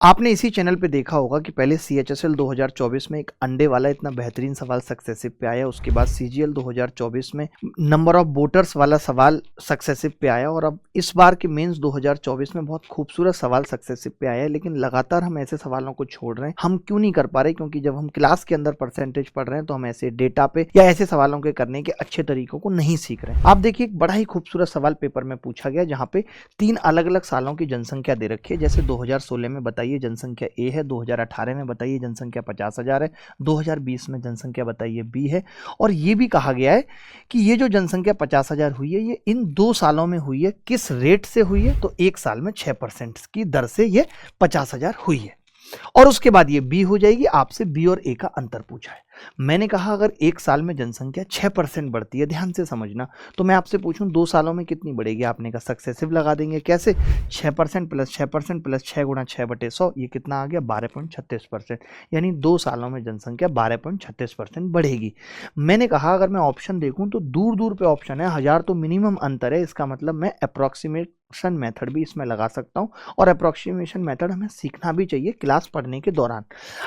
आपने इसी चैनल पे देखा होगा कि पहले CHSL 2024 में एक अंडे वाला इतना बेहतरीन सवाल सक्सेसिव पे आया, उसके बाद CGL 2024 में नंबर ऑफ वोटर्स वाला सवाल सक्सेसिव पे आया, और अब इस बार के मेंस 2024 में बहुत खूबसूरत सवाल सक्सेसिव पे आया है। लेकिन लगातार हम ऐसे सवालों को छोड़ रहे हैं। हम क्यों नहीं कर पा रहे? क्योंकि जब हम क्लास के अंदर परसेंटेज पढ़ रहे हैं तो हम ऐसे डेटा पे या ऐसे सवालों के करने के अच्छे तरीकों को नहीं सीख रहे हैं। आप देखिए, एक बड़ा ही खूबसूरत सवाल पेपर में पूछा गया जहाँ पे 3 अलग अलग सालों की जनसंख्या दे रखी है। जैसे 2016 में बताइए जनसंख्या ए है, 2018 में बताइए जनसंख्या 50,000 है, 2020 में जनसंख्या बताइए बी है। और ये भी कहा गया है कि ये जो जनसंख्या 50,000 हुई है ये इन 2 सालों में हुई है। किस रेट से हुई है? तो 1 साल में 6% की दर से ये 50,000 हुई है। और उसके बाद ये बी हो जाएगी। आपसे बी और ए का अंतर पूछा है। मैंने कहा अगर 1 साल में जनसंख्या 6% बढ़ती है, ध्यान से समझना, तो मैं आपसे पूछूं 2 सालों में कितनी बढ़ेगी? आपने कहा सक्सेसिव लगा देंगे। कैसे? 6% प्लस 6% प्लस 6 गुणा 6/100, ये कितना आ गया? 12.36%। यानी 2 सालों में जनसंख्या 12.36% बढ़ेगी। मैंने कहा अगर मैं ऑप्शन देखूं तो दूर दूर पे ऑप्शन है, 1000 तो मिनिमम अंतर है। इसका मतलब मैं अप्रोक्सीमेशन मेथड भी इसमें लगा सकता हूं, और अप्रोक्सीमेशन मेथड हमें सीखना भी चाहिए क्लास पढ़ने के दौरान।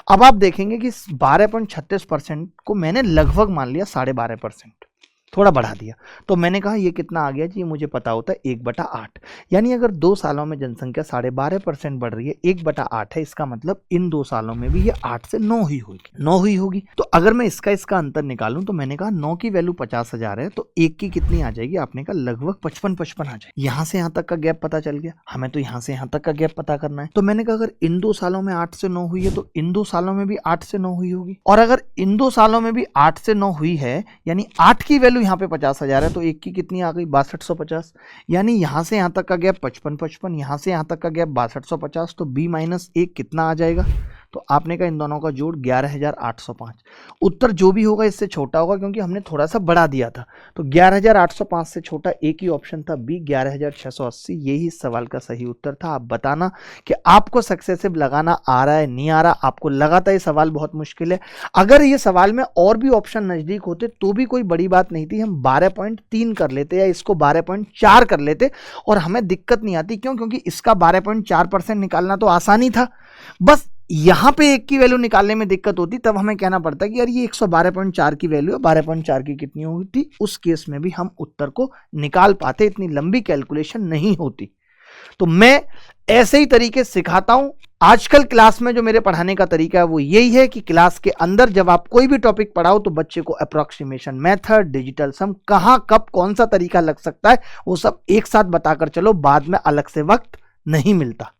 अब आप देखेंगे कि 12.36% को मैंने लगभग मान लिया 12.5%, थोड़ा बढ़ा दिया। तो मैंने कहा ये कितना आ गया जी? ये मुझे पता होता है 1/8। यानी अगर 2 सालों में जनसंख्या 12.5% बढ़ रही है, 1/8 है, इसका मतलब इन 2 सालों में भी ये 8 से 9 ही होगी, 9 ही होगी। तो अगर मैं इसका अंतर निकालूं तो मैंने कहा 9 की वैल्यू 50,000 है, तो 1 की कितनी आ जाएगी? आपने कहा लगभग 55 आ जाएगी। यहां से यहां तक का गैप पता चल गया। हमें तो यहां से यहां तक का गैप पता करना है। तो मैंने कहा अगर इन 2 सालों में 8 से 9 हुई है तो इन 2 सालों में भी 8 से 9 हुई होगी। और अगर इन 2 सालों में भी 8 से 9 हुई है, यानी 8 की वैल्यू यहाँ पे 50,000 है, तो 1 की कितनी आ गई? 6250। यानी यहां से यहां तक का गैप 55, यहां से यहां तक का गैप 6250। तो b माइनस 1 कितना आ जाएगा? तो आपने कहा इन दोनों का जोड़ 11,805। उत्तर जो भी होगा इससे छोटा होगा, क्योंकि हमने थोड़ा सा बढ़ा दिया था। तो 11,805 से छोटा एक ही ऑप्शन था, बी 11,680। यही इस सवाल का सही उत्तर था। आप बताना कि आपको सक्सेसिव लगाना आ रहा है, नहीं आ रहा। आपको लगा था ये सवाल बहुत मुश्किल है। अगर ये सवाल में और भी ऑप्शन नजदीक होते तो भी कोई बड़ी बात नहीं थी, हम 12.3 कर लेते या इसको 12.4 कर लेते और हमें दिक्कत नहीं आती। क्यों? क्योंकि इसका 12.4% निकालना तो आसानी था। बस यहां पे 1 की वैल्यू निकालने में दिक्कत होती, तब हमें कहना पड़ता कि यार ये 112.4 की वैल्यू है, 12.4 की कितनी होती? उस केस में भी हम उत्तर को निकाल पाते, इतनी लंबी कैलकुलेशन नहीं होती। तो मैं ऐसे ही तरीके सिखाता हूं। आजकल क्लास में जो मेरे पढ़ाने का तरीका है वो यही है कि क्लास के अंदर जब आप कोई भी टॉपिक पढ़ाओ तो बच्चे को अप्रोक्सीमेशन मेथड, डिजिटल सम, कहां कब कौन सा तरीका लग सकता है वो सब एक साथ बताकर चलो, बाद में अलग से वक्त नहीं मिलता।